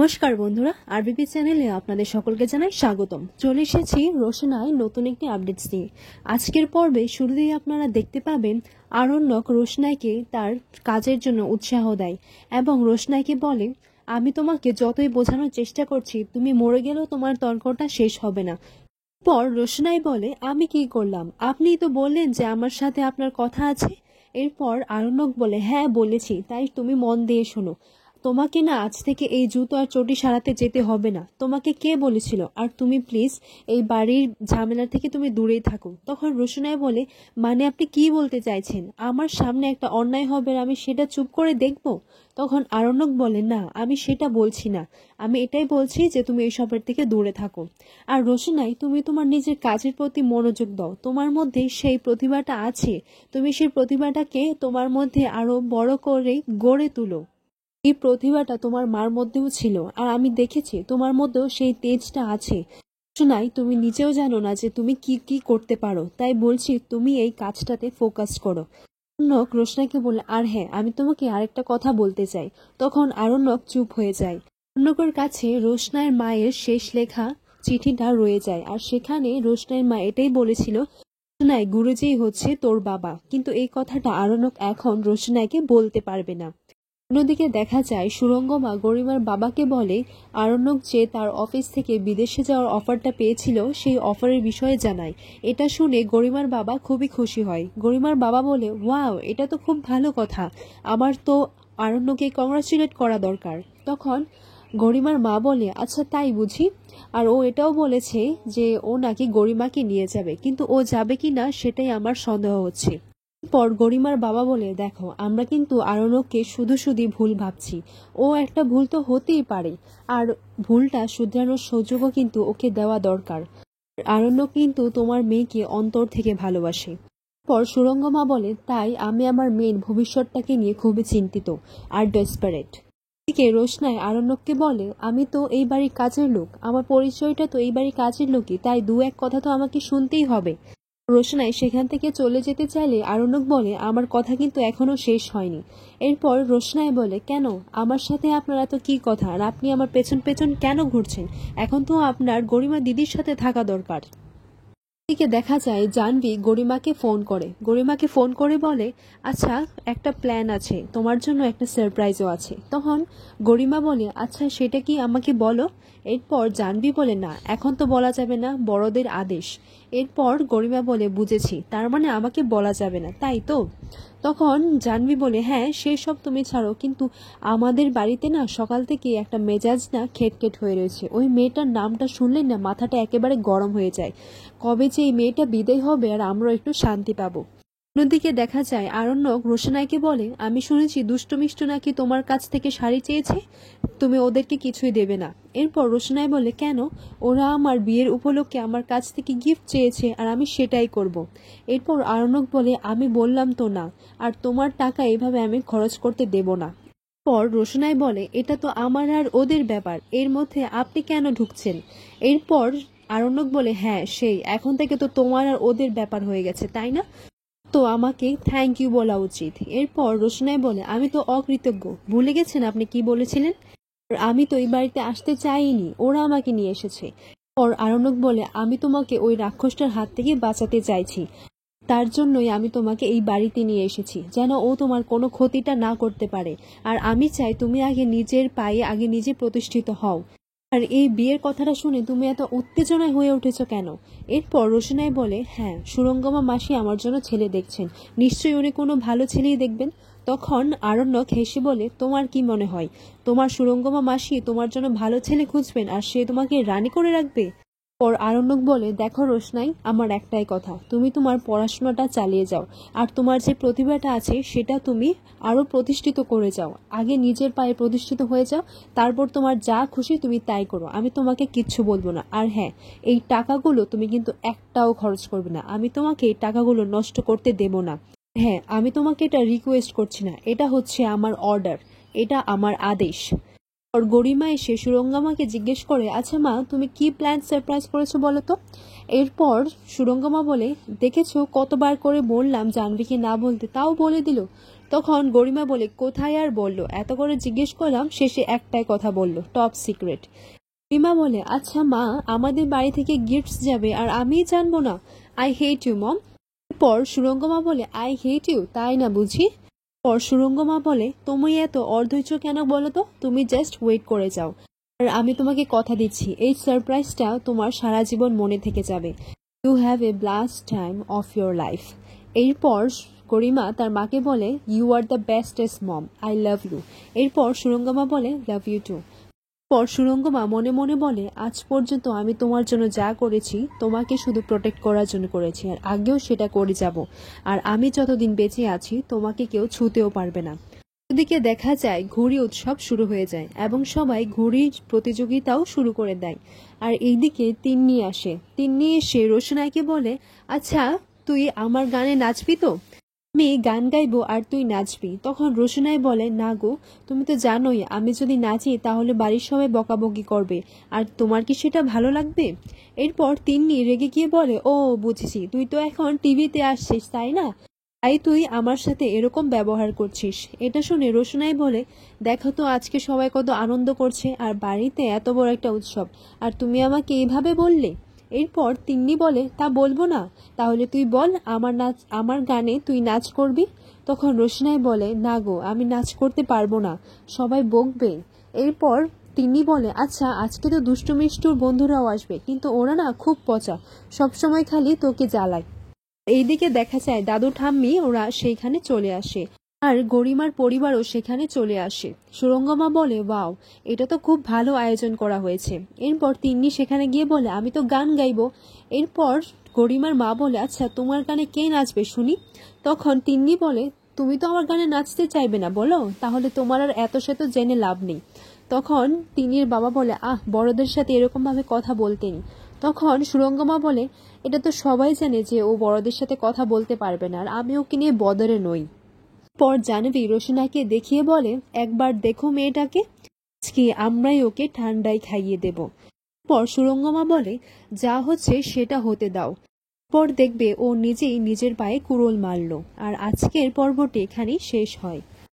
নমস্কার বন্ধুরা, আরবিপি চ্যানেলে আপনাদের সকলকে জানাই স্বাগতম। চলে এসেছি রোশনাই নতুন একটি আপডেটস নিয়ে। আজকের পর্বে শুরুতেই আপনারা দেখতে পাবেন আরণ্যক রোশনাইকে তার কাজের জন্য উৎসাহ দেয় এবং রোশনাইকে বলে, আমি তোমাকে যতই বোঝানোর চেষ্টা করছি, তুমি মরে গেলেও তোমার তর্কটা শেষ হবে না। পর রোশনাই বলে, আমি কি করলাম? আপনিই তো বললেন যে আমার সাথে আপনার কথা আছে। এরপর আরণ্যক বলে, হ্যাঁ বলেছি, তাই তুমি মন দিয়ে শোনো। তোমাকে না আজ থেকে এই জুতো আর চটি সারাতে যেতে হবে না। তোমাকে কে বলেছিল? আর তুমি প্লিজ এই বাড়ির ঝামেলা থেকে তুমি দূরেই থাকো। তখন রোশনাই বলে, মানে আপনি কি বলতে চাইছেন? আমার সামনে একটা অন্যায় হবে আর আমি সেটা চুপ করে দেখব? তখন আরণ্যক বলে, না আমি সেটা বলছি না, আমি এটাই বলছি যে তুমি এইসবের থেকে দূরে থাকো। আর রোশনাই, তুমি তোমার নিজের কাজের প্রতি মনোযোগ দাও। তোমার মধ্যে সেই প্রতিভাটা আছে, তুমি সেই প্রতিভাটাকে তোমার মধ্যে আরো বড় করে গড়ে তুলো। এই প্রতিভাটা তোমার মার মধ্যেও ছিল, আর আমি দেখেছি তোমার মধ্যেও সেই তেজটা আছে। রোশনাই, তুমি নিজেও জানো না যে তুমি কি কি করতে পারো, তাই বলছি তুমি এই কাজটাতে ফোকাস করো। আরণ্যক রোশনাইকে বলে, আর হ্যাঁ, আমি তোমাকে আরেকটা কথা বলতে চাই। তখন আরণ্যক চুপ হয়ে যায়। আরণ্যকের কাছে রোশনাইয়ের মায়ের শেষ লেখা চিঠিটা রয়ে যায়, আর সেখানে রোশনাইয়ের মা এটাই বলেছিল, রোশনাই, গুরুজি হচ্ছে তোর বাবা। কিন্তু এই কথাটা আরণ্যক এখন রোশনাইকে বলতে পারবে না। অন্যদিকে দেখা যায় সুরঙ্গমা গরিমার বাবাকে বলে আরণ্যক যে তার অফিস থেকে বিদেশে যাওয়ার অফারটা পেয়েছিল সেই অফারের বিষয়ে জানায়। এটা শুনে গরিমার বাবা খুবই খুশি হয়। গরিমার বাবা বলে, ওয়াও, এটা তো খুব ভালো কথা, আমার তো আরণ্যকে কংগ্রাচুলেট করা দরকার। তখন গরিমার মা বলে, আচ্ছা তাই বুঝি? আর ও এটাও বলেছে যে ও নাকি গরিমাকে নিয়ে যাবে, কিন্তু ও যাবে কি না সেটাই আমার সন্দেহ হচ্ছে। পর গরিমার বাবা বলে, দেখো, আমরা কিন্তু আরণ্যককে শুধু শুধু ভুল ভাবছি। ও একটা ভুল তো হতেই পারে, আর ভুলটা শুধরানোর সুযোগও কিন্তু ওকে দেওয়া দরকার। আরণ্যক কিন্তু তোমার মেয়েকে অন্তর থেকে ভালোবাসে। পর সুরঙ্গমা বলে, তাই আমি আমার মেয়ের ভবিষ্যৎটাকে নিয়ে খুবই চিন্তিত আর ডেসপারেট। এদিকে রোশনাই আরণ্যককে বলে, আমি তো এই বাড়ির কাজের লোক, আমার পরিচয়টা তো এই বাড়ির কাজের লোকই, তাই দু এক কথা তো আমাকে শুনতেই হবে। রোশনাই সেখান থেকে চলে যেতে চাইলে আরণ্যক বলে, আমার কথা কিন্তু এখনো শেষ হয়নি। এরপর রোশনাই বলে, কেন? আমার সাথে আপনার এত কি কথা, আর আপনি আমার পেছন পেছন কেন ঘুরছেন? এখন তো আপনার গরিমা দিদির সাথে থাকা দরকার। এদিকে দেখা যায় জাহ্নবী গরিমাকে ফোন করে বলে, আচ্ছা একটা প্ল্যান আছে, তোমার জন্য একটা সারপ্রাইজও আছে। তখন গরিমা বলে, আচ্ছা সেটা কি, আমাকে বলো। এরপর জাহ্নবী বলে, না এখন তো বলা যাবে না, বড়দের আদেশ। এরপর গরিমা বলে, বুঝেছি, তার মানে আমাকে বলা যাবে না, তাই তো? তখন জাহ্নবী বলে, হ্যাঁ সেসব তুমি ছাড়ো, কিন্তু আমাদের বাড়িতে না সকাল থেকে একটা মেজাজ না খেটখেট হয়ে রয়েছে। ওই মেয়েটার নামটা শুনলে না মাথাটা একেবারে গরম হয়ে যায়। কবে যে এই মেয়েটা বিদায় হবে আর আমরা একটু শান্তি পাবো। অন্যদিকে দেখা যায় আরণ্যক রোশনাইকে বলে, আমি শুনেছি দুষ্টমিষ্টু নাকি তোমার কাছ থেকে শাড়ি চেয়েছে, তুমি ওদেরকে কিছুই দেবে না। এরপর রোশনাই বলে, কেন? ওরা আমার বিয়ের উপলক্ষে আমার কাছ থেকে গিফট চেয়েছে আর আমি সেটাই করব। এরপর আরণ্যক বলে, আমি বললাম তো না, আর তোমার টাকা এভাবে আমি খরচ করতে দেব না। পর রোশনাই বলে, এটা তো আমার আর ওদের ব্যাপার, এর মধ্যে আপনি কেন ঢুকছেন? এরপর আরণ্যক বলে, হ্যাঁ সেই, এখন থেকে তো তোমার আর ওদের ব্যাপার হয়ে গেছে, তাই না? তো আমাকে থ্যাংক ইউ বলা উচিত। এরপর রোশনাই বলে, আমি তো অকৃতজ্ঞ, ভুলে গেছেন আপনি কি বলেছিলেন? আর আমি তো এই বাড়িতে আসতে চাইনি, ওরা আমাকে নিয়ে এসেছে। পর আরণ্যক বলে, আমি তোমাকে ওই রাক্ষসটার হাত থেকে বাঁচাতে চাইছি, তার জন্যই আমি তোমাকে এই বাড়িতে নিয়ে এসেছি, যেন ও তোমার কোনো ক্ষতিটা না করতে পারে। আর আমি চাই তুমি আগে নিজের পায়ে আগে নিজে প্রতিষ্ঠিত হও। আর এই বিয়ের কথাটা শুনে তুমি এত উত্তেজনায় হয়ে উঠেছো কেন? এরপর রোশনাই বলে, হ্যাঁ সুরঙ্গমা মাসি আমার জন্য ছেলে দেখছেন, নিশ্চয়ই উনি কোনো ভালো ছেলেই দেখবেন। তখন আরণ্যক হেসে বলে, তোমার কি মনে হয় তোমার সুরঙ্গমা মাসি তোমার জন্য ভালো ছেলে খুঁজবেন আর সে তোমাকে রানী করে রাখবে? পর আরণ্যক বলে, দেখো রোশনাই, আমার একটাই কথা, তুমি তোমার পড়াশোনাটা চালিয়ে যাও, আর তোমার যে প্রতিভাটা আছে সেটা তুমি আরো প্রতিষ্ঠিত করে যাও। আগে নিজের পায়ে প্রতিষ্ঠিত হয়ে যাও, তারপর তোমার যা খুশি তুমি তাই করো, আমি তোমাকে কিচ্ছু বলবো না। আর হ্যাঁ, এই টাকাগুলো তুমি কিন্তু একটাও খরচ করবে না, আমি তোমাকে এই টাকাগুলো নষ্ট করতে দেব না। হ্যাঁ, আমি তোমাকে এটা রিকোয়েস্ট করছি না, এটা হচ্ছে আমার অর্ডার, এটা আমার আদেশ। ওর গরিমা এসে সুরঙ্গমাকে জিজ্ঞেস করে, আচ্ছা মা, তুমি কি প্ল্যান সারপ্রাইজ করেছো বলো তো? এরপর সুরঙ্গমা বলে, দেখেছো কতবার করে বললাম জাহ্নবীকে না বলতে, তাও বলে দিল। তখন গরিমা বলে কোথায় আর বললো, এত করে জিজ্ঞেস করলাম, শেষে একটাই কথা বললো, টপ সিক্রেট। গরিমা বলে আচ্ছা মা, আমাদের বাড়ি থেকে গিফটস যাবে আর আমিই জানবো না? I hate you mom. পর সুরঙ্গমা বলে আই হেট ইউ, তাই না বুঝি? পর সুরঙ্গমা বলে তুমি এত অধৈর্য কেন বলো তো, তুমি জাস্ট ওয়েট করে যাও, আর আমি তোমাকে কথা দিচ্ছি এই সারপ্রাইজটা তোমার সারা জীবন মনে থেকে যাবে। You have a blast time of your life. এরপর গরিমা তার মাকে বলে you are the bestest mom, I love you. এরপর সুরঙ্গমা বলে লাভ ইউ টু। পর সুরঙ্গমা মনে মনে বলে আজ পর্যন্ত আমি তোমার জন্য যা করেছি তোমাকে শুধু প্রোটেক্ট করার জন্য করেছি, আর আগেও সেটা করে যাব, আর আমি যতদিন বেঁচে আছি তোমাকে কেউ ছুঁতেও পারবে না। ওদিকে দেখা যায় ঘুড়ি উৎসব শুরু হয়ে যায় এবং সবাই ঘুড়ির প্রতিযোগিতাও শুরু করে দেয়। আর এইদিকে তিন্নি আসে। তিন্নি এসে রোশনাইকে বলে আচ্ছা তুই আমার গানে নাচবি তো? আমি গান গাইবো আর তুই নাচবি। তখন রোশনাই বলে না গো, তুমি তো জানোই আমি যদি নাচি তাহলে বাড়ির সবাই বকাবকি করবে, আর তোমার কি সেটা ভালো লাগবে? এরপর তিন্নি রেগে গিয়ে বলে ও বুঝেছি, তুই তো এখন টিভিতে আসছিস তাই না, তাই তুই আমার সাথে এরকম ব্যবহার করছিস। এটা শুনে রোশনাই বলে দেখো তো আজকে সবাই কত আনন্দ করছে আর বাড়িতে এত বড় একটা উৎসব, আর তুমি আমাকে এইভাবে বললে। এরপর তিন্নি বলে তা বলবো না, তাহলে তুই বল আমার গানে তুই নাচ করবি। তখন রোশনাই বলে না গো, আমি নাচ করতে পারবো না, সবাই বকবে। এরপর তিন্নি বলে আচ্ছা আজকে তো দুষ্টু মিষ্টুর বন্ধুরাও আসবে, কিন্তু ওরা না খুব পচা, সবসময় খালি তোকে জ্বালায়। এইদিকে দেখা যায় দাদু ঠাম্মি ওরা সেইখানে চলে আসে, আর গরিমার পরিবারও সেখানে চলে আসে। সুরঙ্গমা বলে ওয়াও, এটা তো খুব ভালো আয়োজন করা হয়েছে। এরপর তিন্নি সেখানে গিয়ে বলে আমি তো গান গাইবো। এরপর গরিমার মা বলে আচ্ছা তোমার গানে কে নাচবে শুনি। তখন তিন্নি বলে তুমি তো আমার গানে নাচতে চাইবে না বলো, তাহলে তোমার আর এত শত জেনে লাভ নেই। তখন তিন্নির বাবা বলে বড়দের সাথে এরকম ভাবে কথা বলতেনি। তখন সুরঙ্গমা বলে এটা তো সবাই জানে যে ও বড়দের সাথে কথা বলতে পারবে না, আর আমি ওকে নিয়ে বদরে নই। পর জাহ্নবী রোশনাকে দেখিয়ে বলে একবার দেখো মেয়েটাকে, আজকে আমরাই ওকে ঠান্ডায় খাইয়ে দেব। পর সুরঙ্গমা বলে যা হচ্ছে সেটা হতে দাও, পর দেখবে ও নিজেই নিজের পায়ে কুড়োল মারল। আর আজকের পর্বটি এখানেই শেষ হয়।